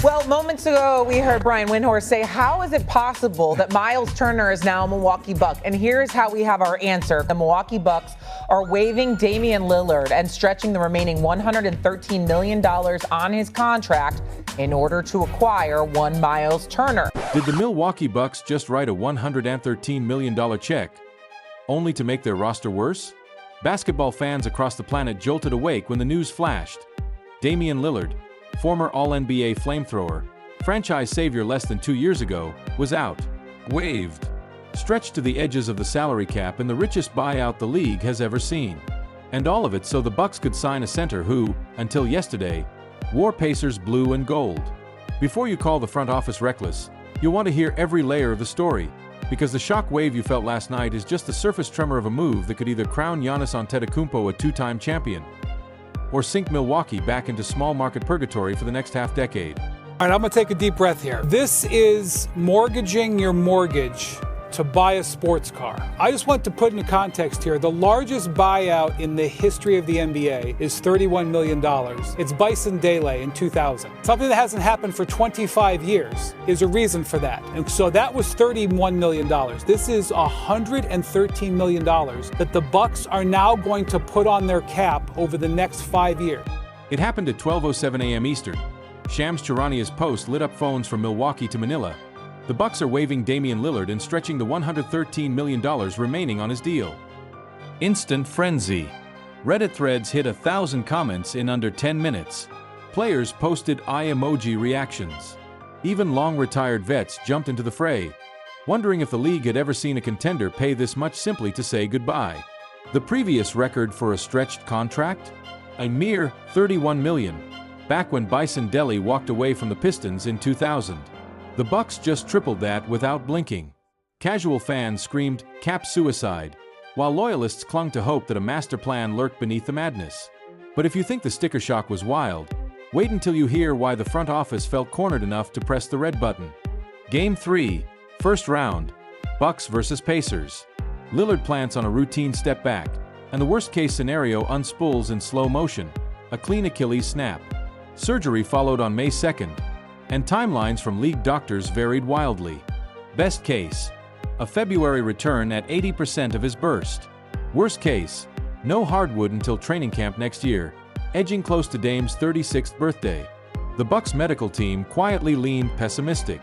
Well, moments ago, we heard Brian Windhorst say, how is it possible that Miles Turner is now a Milwaukee Buck? And here's how we have our answer. The Milwaukee Bucks are waiving Damian Lillard and stretching the remaining $113 million on his contract in order to acquire one Miles Turner. Did the Milwaukee Bucks just write a $113 million check, only to make their roster worse? Basketball fans across the planet jolted awake when the news flashed. Damian Lillard, former All-NBA flamethrower, franchise savior less than 2 years ago, was out. Waived. Stretched to the edges of the salary cap in the richest buyout the league has ever seen. And all of it so the Bucks could sign a center who, until yesterday, wore Pacers blue and gold. Before you call the front office reckless, you'll want to hear every layer of the story, because the shock wave you felt last night is just the surface tremor of a move that could either crown Giannis Antetokounmpo a two-time champion, or sink Milwaukee back into small market purgatory for the next half-decade. All right, I'm going to take a deep breath here. This is mortgaging your mortgage to buy a sports car. I just want to put into context here, the largest buyout in the history of the NBA is $31 million. It's Bison Dele in 2000. Something that hasn't happened for 25 years is a reason for that. And so that was $31 million. This is $113 million that the Bucks are now going to put on their cap over the next 5 years. It happened at 12:07 a.m. Eastern. Shams Charania's post lit up phones from Milwaukee to Manila. The Bucks are waiving Damian Lillard and stretching the $113 million remaining on his deal. Instant frenzy. Reddit threads hit 1,000 comments in under 10 minutes. Players posted eye emoji reactions. Even long-retired vets jumped into the fray, wondering if the league had ever seen a contender pay this much simply to say goodbye. The previous record for a stretched contract? A mere $31 million, back when Bison Dele walked away from the Pistons in 2000. The Bucks just tripled that without blinking. Casual fans screamed, "Cap suicide," while loyalists clung to hope that a master plan lurked beneath the madness. But if you think the sticker shock was wild, wait until you hear why the front office felt cornered enough to press the red button. Game 3, first round, Bucks versus Pacers. Lillard plants on a routine step back, and the worst-case scenario unspools in slow motion, a clean Achilles snap. Surgery followed on May 2nd, and timelines from league doctors varied wildly. Best case, a February return at 80% of his burst. Worst case, no hardwood until training camp next year, edging close to Dame's 36th birthday. The Bucks medical team quietly leaned pessimistic.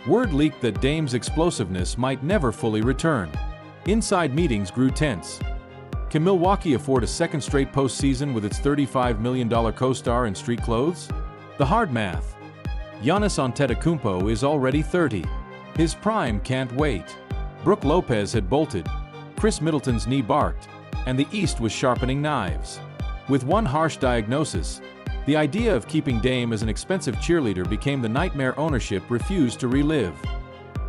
Word leaked that Dame's explosiveness might never fully return. Inside meetings grew tense. Can Milwaukee afford a second straight postseason with its $35 million co-star in street clothes? The hard math. Giannis Antetokounmpo is already 30. His prime can't wait. Brook Lopez had bolted, Chris Middleton's knee barked, and the East was sharpening knives. With one harsh diagnosis, the idea of keeping Dame as an expensive cheerleader became the nightmare ownership refused to relive.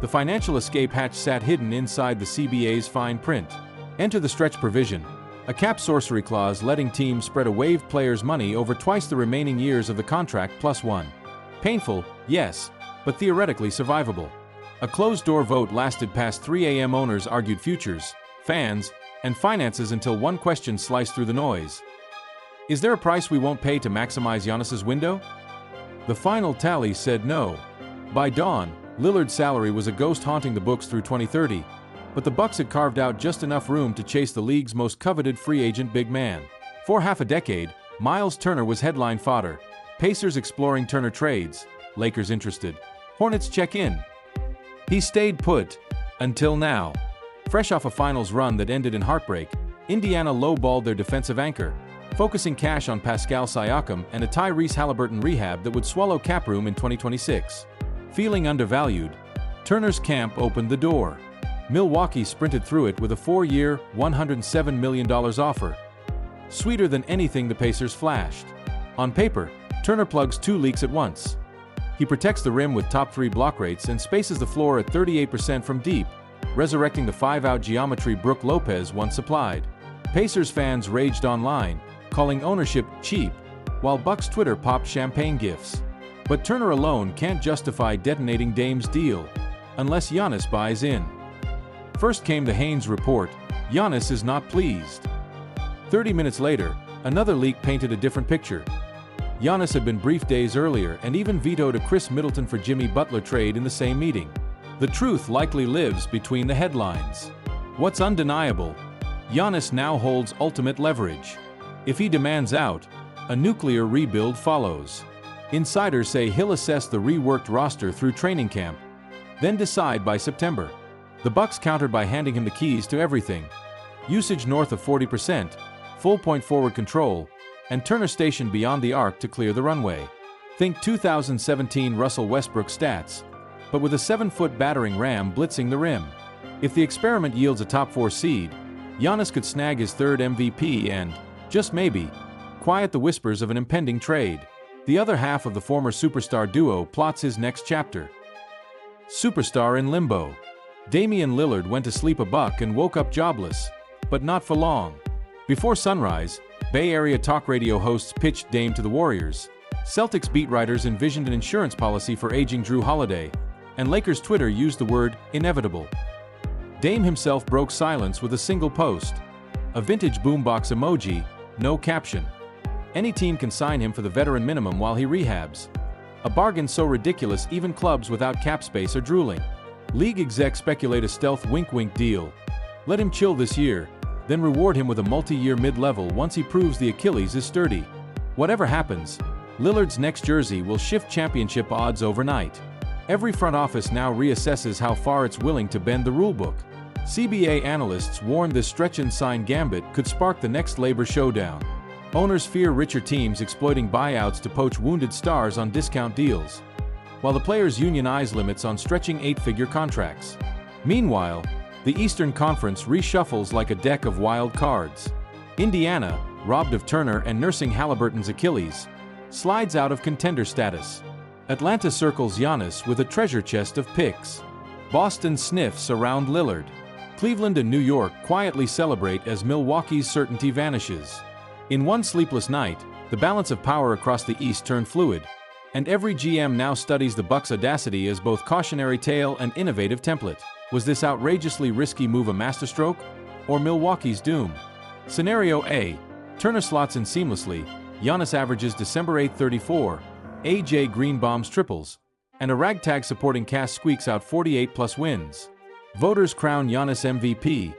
The financial escape hatch sat hidden inside the CBA's fine print. Enter the stretch provision, a cap sorcery clause letting teams spread a waived player's money over twice the remaining years of the contract plus one. Painful, yes, but theoretically survivable. A closed-door vote lasted past 3 a.m. Owners argued futures, fans, and finances until one question sliced through the noise. Is there a price we won't pay to maximize Giannis's window? The final tally said no. By dawn, Lillard's salary was a ghost haunting the books through 2030, but the Bucks had carved out just enough room to chase the league's most coveted free agent big man. For half a decade, Miles Turner was headline fodder. Pacers exploring Turner trades, Lakers interested, Hornets check in. He stayed put, until now. Fresh off a finals run that ended in heartbreak, Indiana lowballed their defensive anchor, focusing cash on Pascal Siakam and a Tyrese Halliburton rehab that would swallow cap room in 2026. Feeling undervalued, Turner's camp opened the door. Milwaukee sprinted through it with a 4-year, $107 million offer. Sweeter than anything the Pacers flashed. On paper, Turner plugs 2 leaks at once. He protects the rim with top 3 block rates and spaces the floor at 38% from deep, resurrecting the 5-out geometry Brook Lopez once supplied. Pacers fans raged online, calling ownership cheap, while Bucks Twitter popped champagne gifts. But Turner alone can't justify detonating Dame's deal, unless Giannis buys in. First came the Haynes report, Giannis is not pleased. 30 minutes later, another leak painted a different picture. Giannis had been briefed days earlier and even vetoed a Chris Middleton for Jimmy Butler trade in the same meeting. The truth likely lives between the headlines. What's undeniable? Giannis now holds ultimate leverage. If he demands out, a nuclear rebuild follows. Insiders say he'll assess the reworked roster through training camp, then decide by September. The Bucks countered by handing him the keys to everything. Usage north of 40%, full point forward control, and Turner Station beyond the arc to clear the runway. Think 2017 Russell Westbrook stats, but with a 7-foot battering ram blitzing the rim. If the experiment yields a top 4 seed, Giannis could snag his third MVP and, just maybe, quiet the whispers of an impending trade. The other half of the former superstar duo plots his next chapter. Superstar in limbo. Damian Lillard went to sleep a buck and woke up jobless, but not for long. Before sunrise, Bay Area talk radio hosts pitched Dame to the Warriors. Celtics beat writers envisioned an insurance policy for aging Drew Holiday, and Lakers Twitter used the word inevitable. Dame himself broke silence with a single post. A vintage boombox emoji, no caption. Any team can sign him for the veteran minimum while he rehabs. A bargain so ridiculous even clubs without cap space are drooling. League execs speculate a stealth wink-wink deal. Let him chill this year, then reward him with a multi-year mid-level once he proves the Achilles is sturdy. Whatever happens, Lillard's next jersey will shift championship odds overnight. Every front office now reassesses how far it's willing to bend the rulebook. CBA analysts warned this stretch-and-sign gambit could spark the next labor showdown. Owners fear richer teams exploiting buyouts to poach wounded stars on discount deals, while the players' union eyes limits on stretching 8-figure contracts. Meanwhile, the Eastern Conference reshuffles like a deck of wild cards. Indiana, robbed of Turner and nursing Halliburton's Achilles, slides out of contender status. Atlanta circles Giannis with a treasure chest of picks. Boston sniffs around Lillard. Cleveland and New York quietly celebrate as Milwaukee's certainty vanishes. In one sleepless night, the balance of power across the East turned fluid, and every GM now studies the Bucks' audacity as both cautionary tale and innovative template. Was this outrageously risky move a masterstroke, or Milwaukee's doom? Scenario A. Turner slots in seamlessly, Giannis averages December 8 34, AJ Green bombs triples, and a ragtag supporting cast squeaks out 48+ wins. Voters crown Giannis MVP,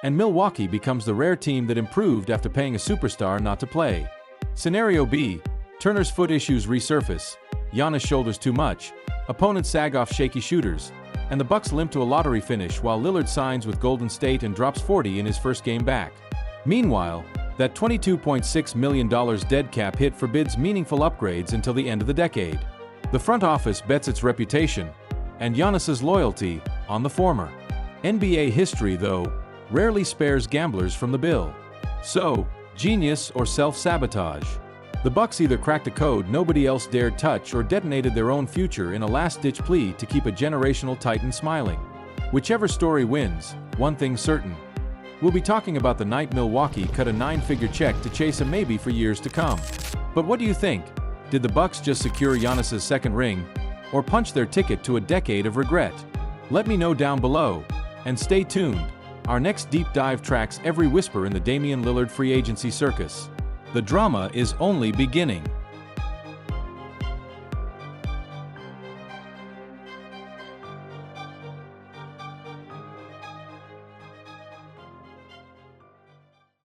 and Milwaukee becomes the rare team that improved after paying a superstar not to play. Scenario B. Turner's foot issues resurface, Giannis shoulders too much, opponents sag off shaky shooters, and the Bucks limp to a lottery finish while Lillard signs with Golden State and drops 40 in his first game back. Meanwhile, that $22.6 million dead cap hit forbids meaningful upgrades until the end of the decade. The front office bets its reputation, and Giannis's loyalty, on the former. NBA history, though, rarely spares gamblers from the bill. So, genius or self-sabotage? The Bucks either cracked a code nobody else dared touch or detonated their own future in a last-ditch plea to keep a generational titan smiling. Whichever story wins, one thing's certain. We'll be talking about the night Milwaukee cut a 9-figure check to chase a maybe for years to come. But what do you think? Did the Bucks just secure Giannis' second ring, or punch their ticket to a decade of regret? Let me know down below, and stay tuned. Our next deep dive tracks every whisper in the Damian Lillard free agency circus. The drama is only beginning.